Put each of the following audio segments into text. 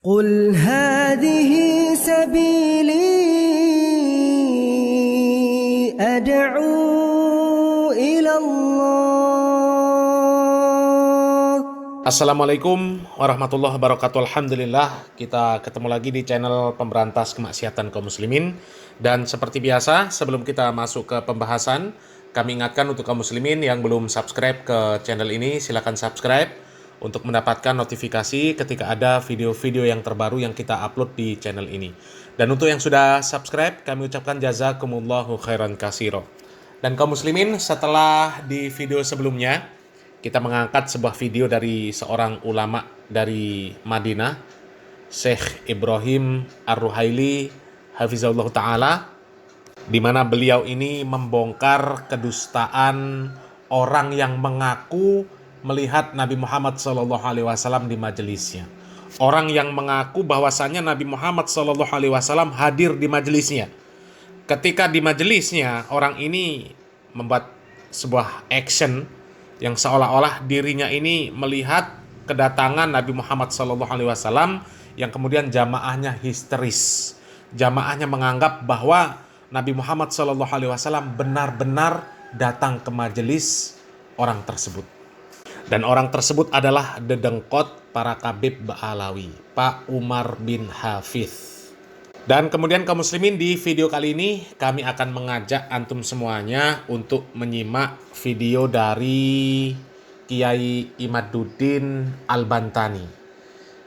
قل هذه سبيلي أدعو إلى الله. Assalamualaikum warahmatullahi wabarakatuh. Alhamdulillah, kita ketemu lagi di channel pemberantas kemaksiatan kaum muslimin. Dan seperti biasa, sebelum kita masuk ke pembahasan, kami ingatkan untuk kaum muslimin yang belum subscribe ke channel ini, silakan subscribe untuk mendapatkan notifikasi ketika ada video-video yang terbaru yang kita upload di channel ini. Dan untuk yang sudah subscribe, kami ucapkan jazakumullahu khairan katsiro. Dan kaum muslimin, setelah di video sebelumnya kita mengangkat sebuah video dari seorang ulama dari Madinah, Syekh Ibrahim Ar-Ruhaili hafizahullah ta'ala, di mana beliau ini membongkar kedustaan orang yang mengaku melihat Nabi Muhammad SAW di majelisnya. Orang yang mengaku bahwasannya Nabi Muhammad SAW hadir di majelisnya. Ketika di majelisnya, orang ini membuat sebuah action yang seolah-olah dirinya ini melihat kedatangan Nabi Muhammad SAW, yang kemudian jamaahnya histeris. Jamaahnya menganggap bahwa Nabi Muhammad SAW benar-benar datang ke majelis orang tersebut. Dan orang tersebut adalah dedengkot para Kabib Ba'alawi, Pak Umar bin Hafidh. Dan kemudian kaum muslimin, di video kali ini kami akan mengajak antum semuanya untuk menyimak video dari Kiai Imaduddin Al-Bantani.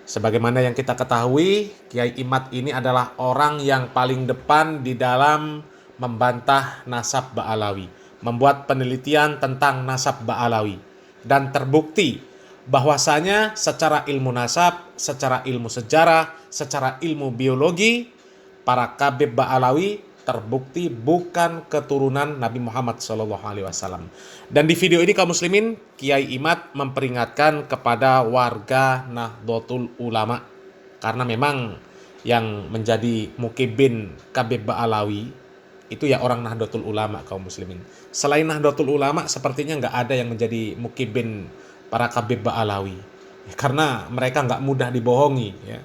Sebagaimana yang kita ketahui, Kiai Imad ini adalah orang yang paling depan di dalam membantah nasab Ba'alawi, membuat penelitian tentang nasab Ba'alawi. Dan terbukti bahwasanya secara ilmu nasab, secara ilmu sejarah, secara ilmu biologi, para Kabib Ba'alawi terbukti bukan keturunan Nabi Muhammad SAW. Dan di video ini kaum muslimin, Kiai Imad memperingatkan kepada warga Nahdlatul Ulama, karena memang yang menjadi mukibin Kabib Ba'alawi itu ya orang Nahdlatul Ulama kaum muslimin. Selain Nahdlatul Ulama sepertinya nggak ada yang menjadi mukibin para Kabib Ba'alawi, karena mereka nggak mudah dibohongi ya.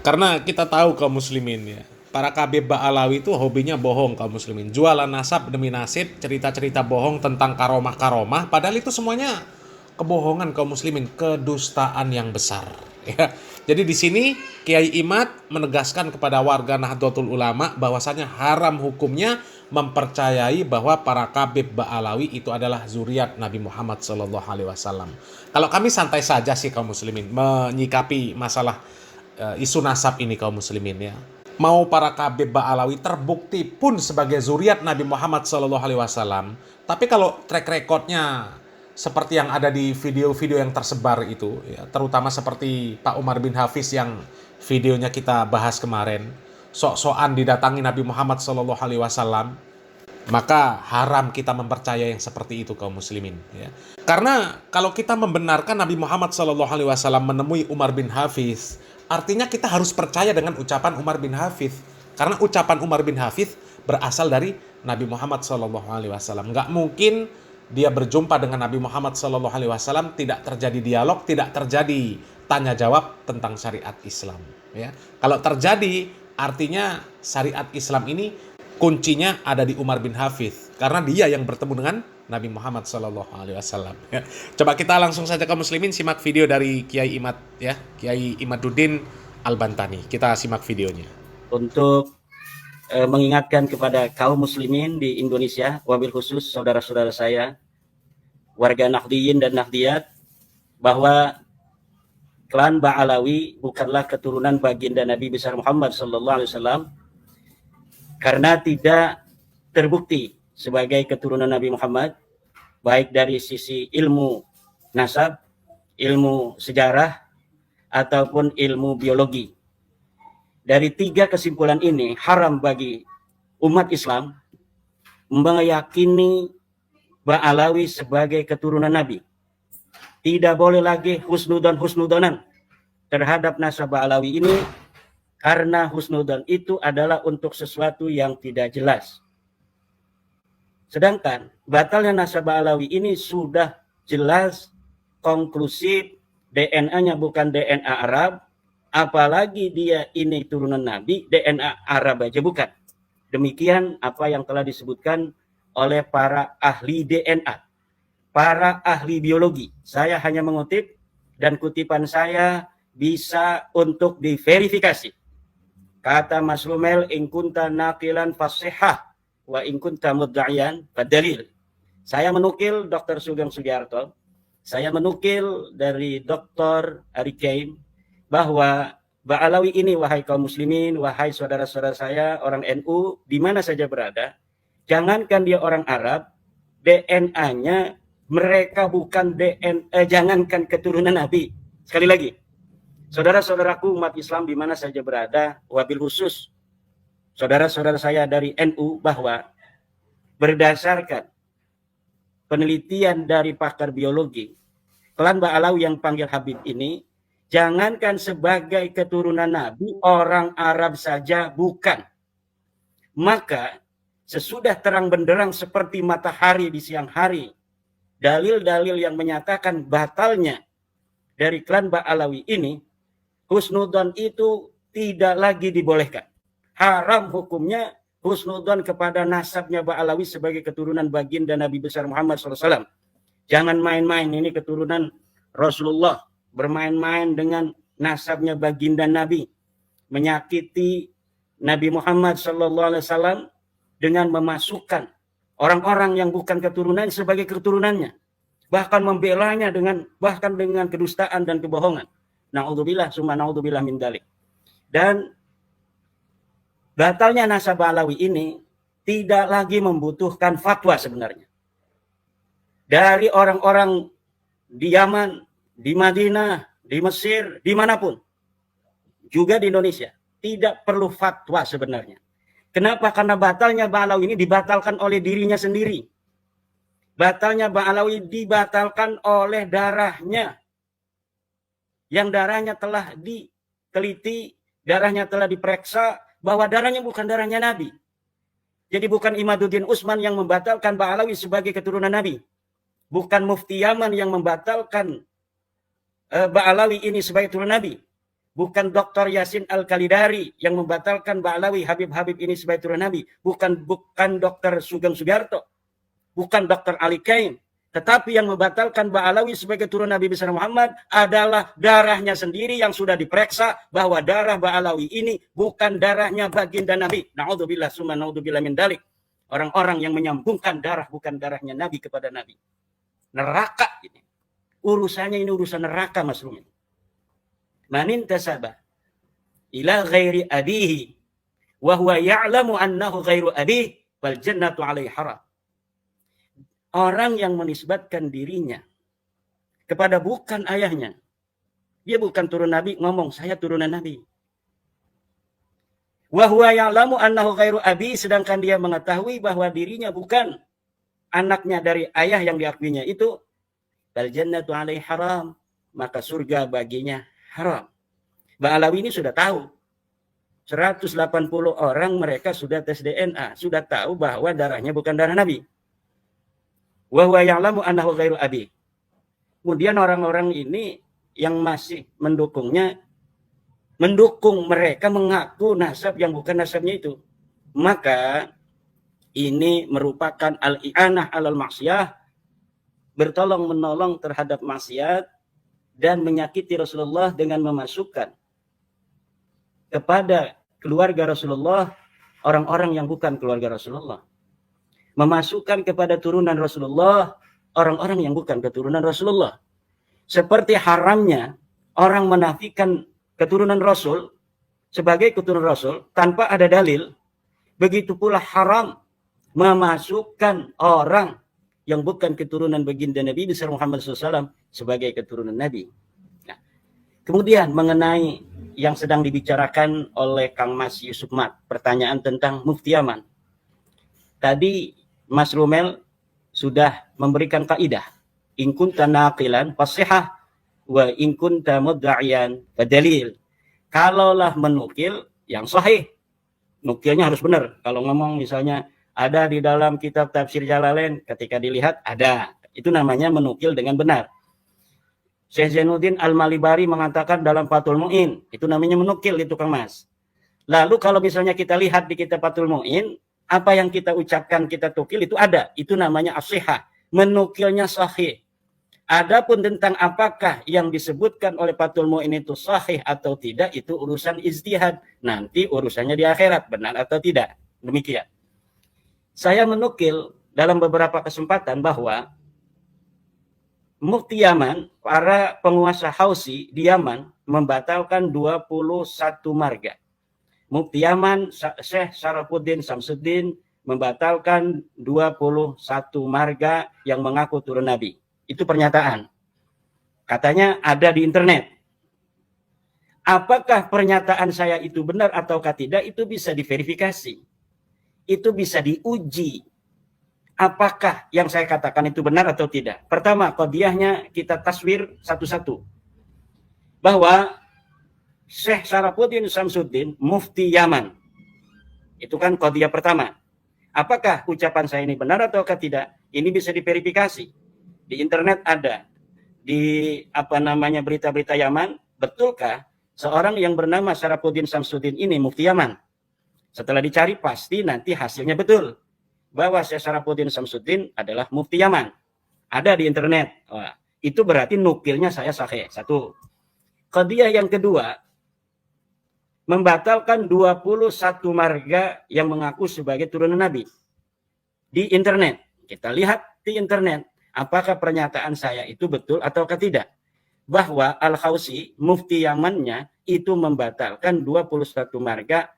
Karena kita tahu kaum muslimin ya, para Kabib Ba'alawi itu hobinya bohong kaum muslimin. Jualan nasab demi nasib, cerita-cerita bohong tentang karomah-karomah, padahal itu semuanya kebohongan kaum muslimin, kedustaan yang besar ya. Jadi di sini Kiai Imad menegaskan kepada warga Nahdlatul Ulama bahwasanya haram hukumnya mempercayai bahwa para Kabib Ba'alawi itu adalah zuriat Nabi Muhammad SAW. Kalau kami santai saja sih kaum muslimin menyikapi masalah isu nasab ini kaum muslimin ya. Mau para Kabib Ba'alawi terbukti pun sebagai zuriat Nabi Muhammad SAW, tapi kalau track recordnya seperti yang ada di video-video yang tersebar itu ya, terutama seperti Pak Umar bin Hafidh yang videonya kita bahas kemarin, sok-sokan didatangi Nabi Muhammad SAW, maka haram kita mempercayai yang seperti itu kaum muslimin ya. Karena kalau kita membenarkan Nabi Muhammad SAW menemui Umar bin Hafidh, artinya kita harus percaya dengan ucapan Umar bin Hafidh, karena ucapan Umar bin Hafidh berasal dari Nabi Muhammad SAW. Nggak mungkin dia berjumpa dengan Nabi Muhammad SAW tidak terjadi dialog, tidak terjadi tanya jawab tentang syariat Islam ya. Kalau terjadi, artinya syariat Islam ini kuncinya ada di Umar bin Hafidh, karena dia yang bertemu dengan Nabi Muhammad SAW ya. Coba kita langsung saja kaum muslimin simak video dari Kiai Imad ya, Kiai Imaduddin Al-Bantani. Kita simak videonya. Untuk mengingatkan kepada kaum muslimin di Indonesia, wabil khusus saudara-saudara saya, warga Nahdliyin dan Nahdliyat, bahwa klan Ba'alawi bukanlah keturunan baginda Nabi besar Muhammad SAW, karena tidak terbukti sebagai keturunan Nabi Muhammad, baik dari sisi ilmu nasab, ilmu sejarah, ataupun ilmu biologi. Dari tiga kesimpulan ini, haram bagi umat Islam meyakini Ba'alawi sebagai keturunan Nabi. Tidak boleh lagi husnudonan terhadap nasab Ba'alawi ini, karena husnudon itu adalah untuk sesuatu yang tidak jelas. Sedangkan batalnya nasab Ba'alawi ini sudah jelas, konklusif, DNA-nya bukan DNA Arab, apalagi dia ini turunan Nabi, DNA Arab aja bukan. Demikian apa yang telah disebutkan oleh para ahli DNA, para ahli biologi. Saya hanya mengutip, dan kutipan saya bisa untuk diverifikasi. Kata Mas Rumel, in kunta naqilan fasihah wa in kunta mudda'iyan fadalil. Saya menukil Dr. Sugeng Sugiarto, saya menukil dari Dr. Ari Kaim, bahwa Ba'alawi ini, wahai kaum muslimin, wahai saudara-saudara saya, orang NU, di mana saja berada, jangankan dia orang Arab, DNA-nya mereka bukan DNA, jangankan keturunan Nabi. Sekali lagi, saudara-saudaraku umat Islam di mana saja berada, wabil khusus saudara-saudara saya dari NU, bahwa berdasarkan penelitian dari pakar biologi, klan Ba'alawi yang panggil Habib ini, jangankan sebagai keturunan Nabi, orang Arab saja bukan. Maka sesudah terang benderang seperti matahari di siang hari, dalil-dalil yang menyatakan batalnya dari klan Ba'alawi ini, husnudzon itu tidak lagi dibolehkan. Haram hukumnya husnudzon kepada nasabnya Ba'alawi sebagai keturunan baginda Nabi besar Muhammad SAW. Jangan main-main, ini keturunan Rasulullah, bermain-main dengan nasabnya baginda Nabi, menyakiti Nabi Muhammad SAW dengan memasukkan orang-orang yang bukan keturunan sebagai keturunannya, bahkan membelanya dengan kedustaan dan kebohongan. Na'udzubillah summa na'udzubillah min dzalik. Dan batalnya nasab Ba'alawi ini tidak lagi membutuhkan fatwa sebenarnya. Dari orang-orang di Yaman, di Madinah, di Mesir, dimanapun, juga di Indonesia, tidak perlu fatwa sebenarnya. Kenapa? Karena batalnya Ba'alawi ini dibatalkan oleh dirinya sendiri. Batalnya Ba'alawi dibatalkan oleh darahnya, yang darahnya telah diteliti, darahnya telah diperiksa, bahwa darahnya bukan darahnya Nabi. Jadi bukan Imaduddin Utsman yang membatalkan Ba'alawi sebagai keturunan Nabi. Bukan Mufti Yaman yang membatalkan Ba'alawi ini sebagai keturunan Nabi. Bukan Dr. Yasin Al-Kalidari yang membatalkan Ba'alawi Habib-Habib ini sebagai keturunan Nabi. Bukan Dr. Sugeng Sugiarto. Bukan Dr. Ali Kaim. Tetapi yang membatalkan Ba'alawi sebagai keturunan Nabi besar Muhammad adalah darahnya sendiri yang sudah diperiksa bahwa darah Ba'alawi ini bukan darahnya baginda Nabi. Na'udzubillah summa na'udzubillah min dzalik. Orang-orang yang menyambungkan darah bukan darahnya Nabi kepada Nabi. Neraka ini. Urusannya ini urusan neraka, Mas Rumin. Manin tasabah ila ghairi abihi wa huwa ya'lamu annahu ghairu abihi wal jannatu alaihi haram. Orang yang menisbatkan dirinya kepada bukan ayahnya, dia bukan turun Nabi, ngomong saya turunan Nabi. Wa huwa ya'lamu annahu ghairu abi, sedangkan dia mengetahui bahwa dirinya bukan anaknya dari ayah yang diakuinya itu, bal jannatu alaihi haram, maka surga baginya haram. Ba'alawi ini sudah tahu. 180 orang mereka sudah tes DNA, sudah tahu bahwa darahnya bukan darah Nabi. Wa huwa ya'lamu annahu ghairu abi. Kemudian orang-orang ini yang masih mendukungnya, mendukung mereka mengaku nasab yang bukan nasabnya itu. Maka ini merupakan al-i'anah alal maksiyah, bertolong menolong terhadap maksiat dan menyakiti Rasulullah dengan memasukkan kepada keluarga Rasulullah orang-orang yang bukan keluarga Rasulullah. Memasukkan kepada turunan Rasulullah orang-orang yang bukan keturunan Rasulullah. Seperti haramnya orang menafikan keturunan Rasul sebagai keturunan Rasul tanpa ada dalil, begitu pula haram memasukkan orang yang bukan keturunan baginda Nabi besar Muhammad SAW sebagai keturunan Nabi. Nah, kemudian mengenai yang sedang dibicarakan oleh Kang Mas Yusuf Mat, pertanyaan tentang Mufti Yaman. Tadi Mas Rumel sudah memberikan kaidah, in kunta naqilan fasihah wa in kunta mudda'iyan fadalil. Kalaulah menukil yang sahih, nukilnya harus benar. Kalau ngomong misalnya ada di dalam kitab tafsir Jalalain, ketika dilihat ada, itu namanya menukil dengan benar. Syekh Zainuddin Al-Malibari mengatakan dalam Fathul Mu'in. Itu namanya menukil itu Kang Mas. Lalu kalau misalnya kita lihat di kitab Fathul Mu'in, apa yang kita ucapkan, kita tukil itu ada. Itu namanya as-sihah. Menukilnya sahih. Adapun tentang apakah yang disebutkan oleh Fathul Mu'in itu sahih atau tidak, itu urusan ijtihad. Nanti urusannya di akhirat, benar atau tidak. Demikian. Saya menukil dalam beberapa kesempatan bahwa Mufti Yaman, para penguasa Hausi di Yaman, membatalkan 21 marga. Mufti Yaman, Syekh Syarafuddin Samsuddin, membatalkan 21 marga yang mengaku turun Nabi. Itu pernyataan. Katanya ada di internet. Apakah pernyataan saya itu benar ataukah tidak, itu bisa diverifikasi. Itu bisa diuji. Apakah yang saya katakan itu benar atau tidak. Pertama, qadiyahnya kita taswir satu-satu. Bahwa Syekh Syarafuddin Samsuddin, Mufti Yaman. Itu kan qadiyah pertama. Apakah ucapan saya ini benar ataukah tidak? Ini bisa diverifikasi. Di internet ada, di berita-berita Yaman, betulkah seorang yang bernama Syarafuddin Samsuddin ini Mufti Yaman? Setelah dicari pasti nanti hasilnya betul bahwa Syekh Syarafuddin Samsuddin adalah Mufti Yaman. Ada di internet. Wah, itu berarti nukilnya saya sahih. Satu. Qadiyah yang kedua, membatalkan 21 marga yang mengaku sebagai turunan Nabi. Di internet. Kita lihat di internet. Apakah pernyataan saya itu betul ataukah tidak? Bahwa Al-Hausi, Mufti Yamannya, itu membatalkan 21 marga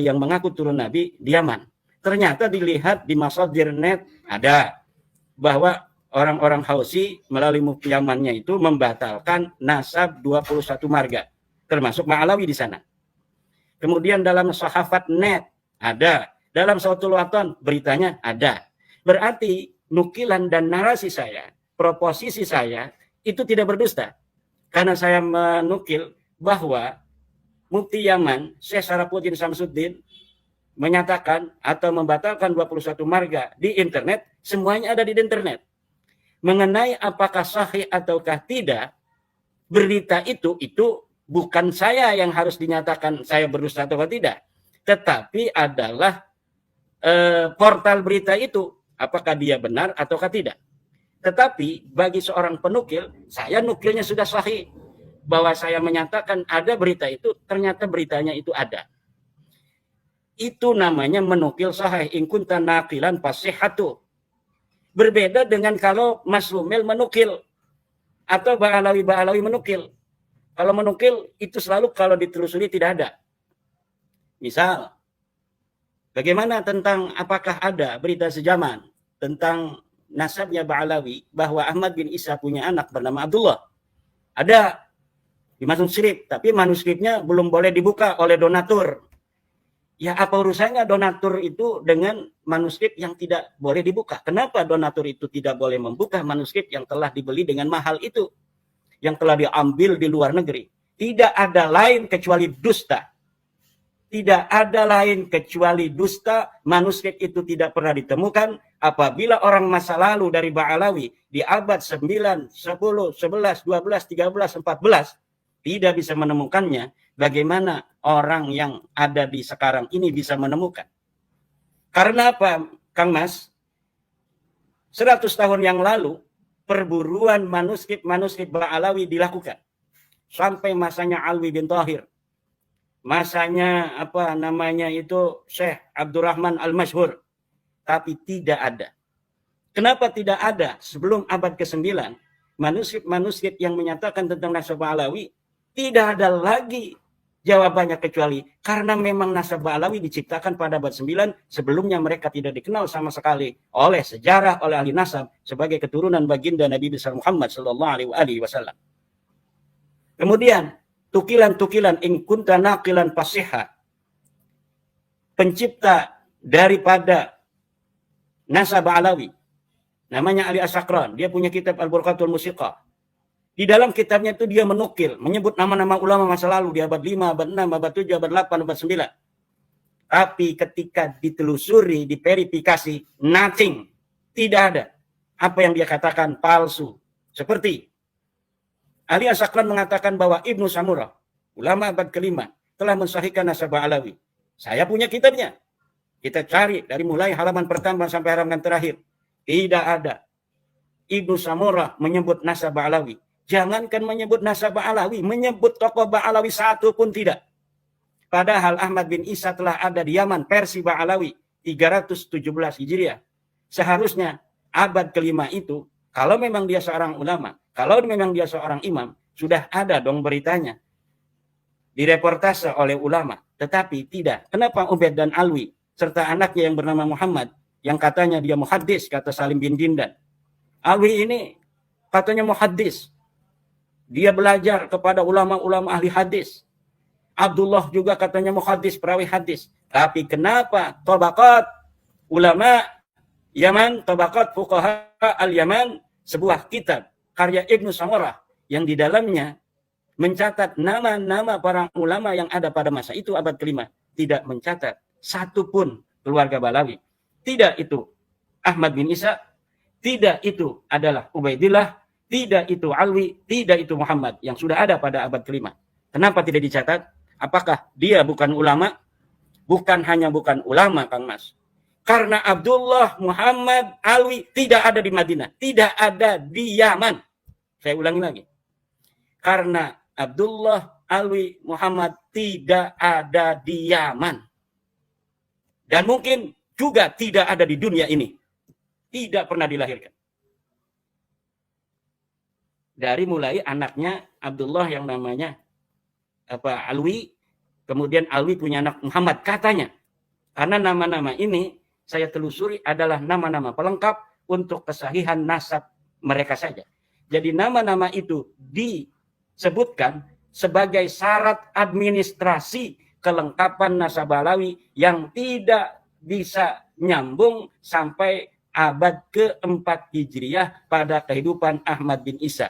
yang mengaku turun Nabi di Yaman. Ternyata dilihat di masadir net ada bahwa orang-orang Hausi melalui Mufti Yamannya itu membatalkan nasab 21 marga. Termasuk Ma'alawi di sana. Kemudian dalam Sahafat net ada. Dalam Sautul Waton beritanya ada. Berarti nukilan dan narasi saya, proposisi saya, itu tidak berdusta. Karena saya menukil bahwa Mufti Yaman, Syekh Syarafuddin Samsuddin, menyatakan atau membatalkan 21 marga di internet, semuanya ada di internet. Mengenai apakah sahih ataukah tidak, berita itu bukan saya yang harus dinyatakan saya berdusta atau tidak. Tetapi adalah portal berita itu. Apakah dia benar ataukah tidak. Tetapi bagi seorang penukil, saya nukilnya sudah sahih. Bahwa saya menyatakan ada berita itu, ternyata beritanya itu ada. Itu namanya menukil sahih. In kunta naqilan fasihatu. Berbeda dengan kalau Mas Rumil menukil. Atau Ba'alawi menukil. Kalau menukil, itu selalu kalau ditelusuri tidak ada. Misal, bagaimana tentang apakah ada berita sejaman tentang nasabnya Ba'alawi bahwa Ahmad bin Isa punya anak bernama Abdullah? Ada di manuskrip, tapi manuskripnya belum boleh dibuka oleh donatur. Ya apa urusannya donatur itu dengan manuskrip yang tidak boleh dibuka? Kenapa donatur itu tidak boleh membuka manuskrip yang telah dibeli dengan mahal itu? Yang telah diambil di luar negeri. Tidak ada lain kecuali dusta. Tidak ada lain kecuali dusta. Manuskrip itu tidak pernah ditemukan. Apabila orang masa lalu dari Ba'alawi di abad 9, 10, 11, 12, 13, 14 tidak bisa menemukannya, bagaimana orang yang ada di sekarang ini bisa menemukan? Karena apa, Kang Mas? 100 tahun yang lalu perburuan manuskrip Ba'alawi dilakukan sampai masanya Alwi bin Thahir. Masanya Syekh Abdurrahman Al-Masyhur, tapi tidak ada. Kenapa tidak ada? Sebelum abad ke-9, manuskrip yang menyatakan tentang nasab Ba'alawi tidak ada lagi jawabannya kecuali karena memang nasab Ba'alawi diciptakan pada abad 9, sebelumnya mereka tidak dikenal sama sekali oleh sejarah, oleh ahli nasab sebagai keturunan baginda Nabi besar Muhammad sallallahu alaihi wasallam. Kemudian tukilan-tukilan in kunta naqilan fasihah, pencipta daripada nasab Ba'alawi namanya Ali As-Sakran, dia punya kitab Al-Burqatul Musiqah. Di dalam kitabnya itu dia menukil, menyebut nama-nama ulama masa lalu di abad 5, abad 6, abad 7, abad 8, abad 9. Tapi ketika ditelusuri, diverifikasi, nothing. Tidak ada. Apa yang dia katakan palsu. Seperti Ali As-Saklan mengatakan bahwa Ibnu Samurah, ulama abad kelima, telah mensahihkan nasab Ba'alawi. Saya punya kitabnya. Kita cari dari mulai halaman pertama sampai halaman terakhir. Tidak ada Ibnu Samurah menyebut nasab Ba'alawi. Jangankan menyebut nasab Ba'alawi, menyebut tokoh Ba'alawi satu pun tidak. Padahal Ahmad bin Isa telah ada di Yaman, Persi Ba'alawi, 317 Hijriah. Seharusnya abad kelima itu, kalau memang dia seorang ulama, kalau memang dia seorang imam, sudah ada dong beritanya. Direportase oleh ulama. Tetapi tidak. Kenapa Ubaid dan Alwi, serta anaknya yang bernama Muhammad, yang katanya dia muhaddis, kata Salim bin Jindan. Alwi ini katanya muhaddis. Dia belajar kepada ulama-ulama ahli hadis. Abdullah juga katanya muhaddis, perawi hadis. Tapi kenapa tabaqat ulama Yaman, tabaqat fuqaha al-Yaman, sebuah kitab karya Ibnu Samurah yang di dalamnya mencatat nama-nama para ulama yang ada pada masa itu abad kelima, tidak mencatat satu pun keluarga Ba'alawi. Tidak itu Ahmad bin Isa, tidak itu adalah Ubaidillah, tidak itu Alwi, tidak itu Muhammad yang sudah ada pada abad kelima. Kenapa tidak dicatat? Apakah dia bukan ulama? Bukan hanya bukan ulama, Kang Mas. Karena Abdullah, Muhammad, Alwi tidak ada di Madinah, tidak ada di Yaman. Saya ulangi lagi. Karena Abdullah, Alwi, Muhammad tidak ada di Yaman. Dan mungkin juga tidak ada di dunia ini. Tidak pernah dilahirkan. Dari mulai anaknya Abdullah yang namanya Alwi, kemudian Alwi punya anak Muhammad katanya. Karena nama-nama ini saya telusuri adalah nama-nama pelengkap untuk kesahihan nasab mereka saja. Jadi nama-nama itu disebutkan sebagai syarat administrasi kelengkapan nasab Ba'alawi yang tidak bisa nyambung sampai abad ke-4 Hijriah pada kehidupan Ahmad bin Isa.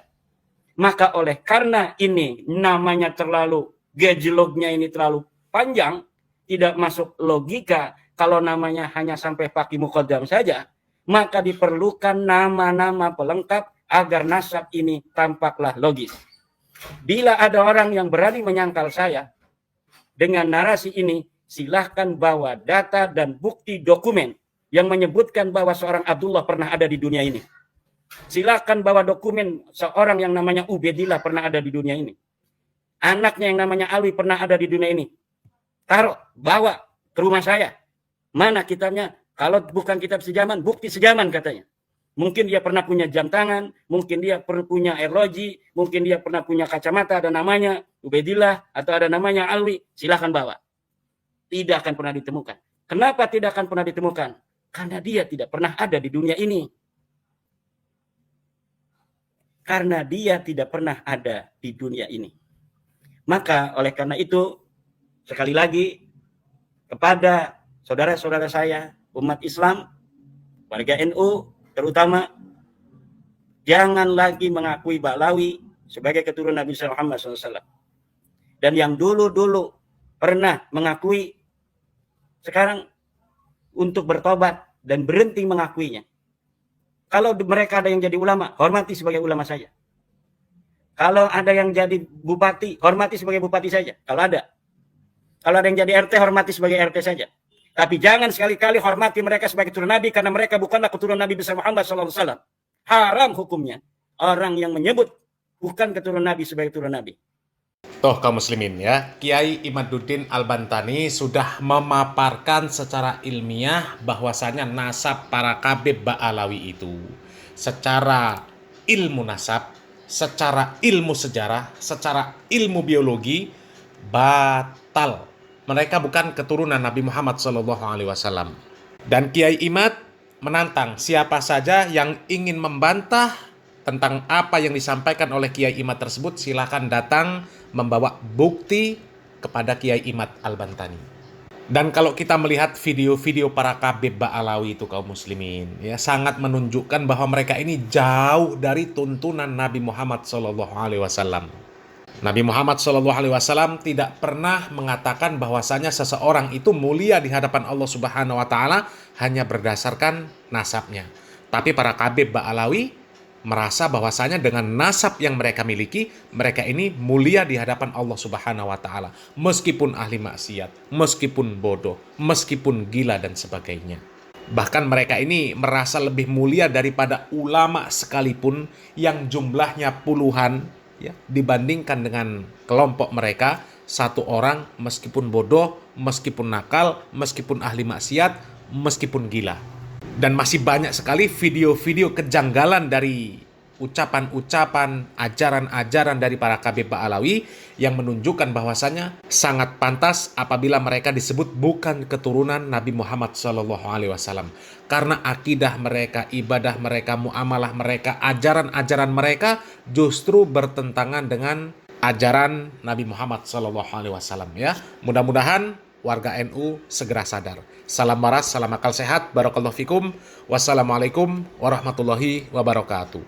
Maka oleh karena ini namanya terlalu, gejlognya ini terlalu panjang, tidak masuk logika kalau namanya hanya sampai Faqih Muqaddam saja, maka diperlukan nama-nama pelengkap agar nasab ini tampaklah logis. Bila ada orang yang berani menyangkal saya dengan narasi ini, silahkan bawa data dan bukti dokumen yang menyebutkan bahwa seorang Abdullah pernah ada di dunia ini. Silahkan bawa dokumen seorang yang namanya Ubaidillah pernah ada di dunia ini. Anaknya yang namanya Alwi pernah ada di dunia ini. Taruh, bawa ke rumah saya. Mana kitabnya? Kalau bukan kitab sejaman, bukti sejaman katanya. Mungkin dia pernah punya jam tangan, mungkin dia pernah punya arloji, mungkin dia pernah punya kacamata, ada namanya Ubaidillah, atau ada namanya Alwi. Silahkan bawa. Tidak akan pernah ditemukan. Kenapa tidak akan pernah ditemukan? Karena dia tidak pernah ada di dunia ini. Karena dia tidak pernah ada di dunia ini. Maka oleh karena itu, sekali lagi, kepada saudara-saudara saya, umat Islam, warga NU, terutama, jangan lagi mengakui Ba'alawi sebagai keturunan Nabi Muhammad SAW. Dan yang dulu-dulu pernah mengakui, sekarang untuk bertobat dan berhenti mengakuinya. Kalau mereka ada yang jadi ulama, hormati sebagai ulama saja. Kalau ada yang jadi bupati, hormati sebagai bupati saja. Kalau ada yang jadi RT, hormati sebagai RT saja. Tapi jangan sekali-kali hormati mereka sebagai keturunan Nabi, karena mereka bukanlah keturunan Nabi besar Muhammad SAW. Haram hukumnya orang yang menyebut bukan keturunan Nabi sebagai keturunan Nabi. Toh kaum muslimin ya, Kiai Imaduddin Al-Bantani sudah memaparkan secara ilmiah bahwasanya nasab para Kabib Ba'alawi itu secara ilmu nasab, secara ilmu sejarah, secara ilmu biologi batal. Mereka bukan keturunan Nabi Muhammad SAW. Dan Kiai Imad menantang siapa saja yang ingin membantah tentang apa yang disampaikan oleh Kiai Imad tersebut, silakan datang membawa bukti kepada Kiai Imad Al-Bantani. Dan kalau kita melihat video-video para Kabib Ba'alawi itu kaum muslimin, ya sangat menunjukkan bahwa mereka ini jauh dari tuntunan Nabi Muhammad SAW. Nabi Muhammad SAW tidak pernah mengatakan bahwasanya seseorang itu mulia di hadapan Allah Subhanahu wa taala hanya berdasarkan nasabnya. Tapi para Kabib Ba'alawi merasa bahwasanya dengan nasab yang mereka miliki, mereka ini mulia di hadapan Allah Subhanahu wa taala, meskipun ahli maksiat, meskipun bodoh, meskipun gila dan sebagainya. Bahkan mereka ini merasa lebih mulia daripada ulama sekalipun yang jumlahnya puluhan, ya, dibandingkan dengan kelompok mereka satu orang meskipun bodoh, meskipun nakal, meskipun ahli maksiat, meskipun gila. Dan masih banyak sekali video-video kejanggalan dari ucapan-ucapan, ajaran-ajaran dari para Habib Ba'alawi yang menunjukkan bahwasannya sangat pantas apabila mereka disebut bukan keturunan Nabi Muhammad SAW. Karena akidah mereka, ibadah mereka, muamalah mereka, ajaran-ajaran mereka justru bertentangan dengan ajaran Nabi Muhammad SAW. Ya, mudah-mudahan warga NU segera sadar. Salam waras, salam akal sehat, barakallahu fikum. Wassalamualaikum warahmatullahi wabarakatuh.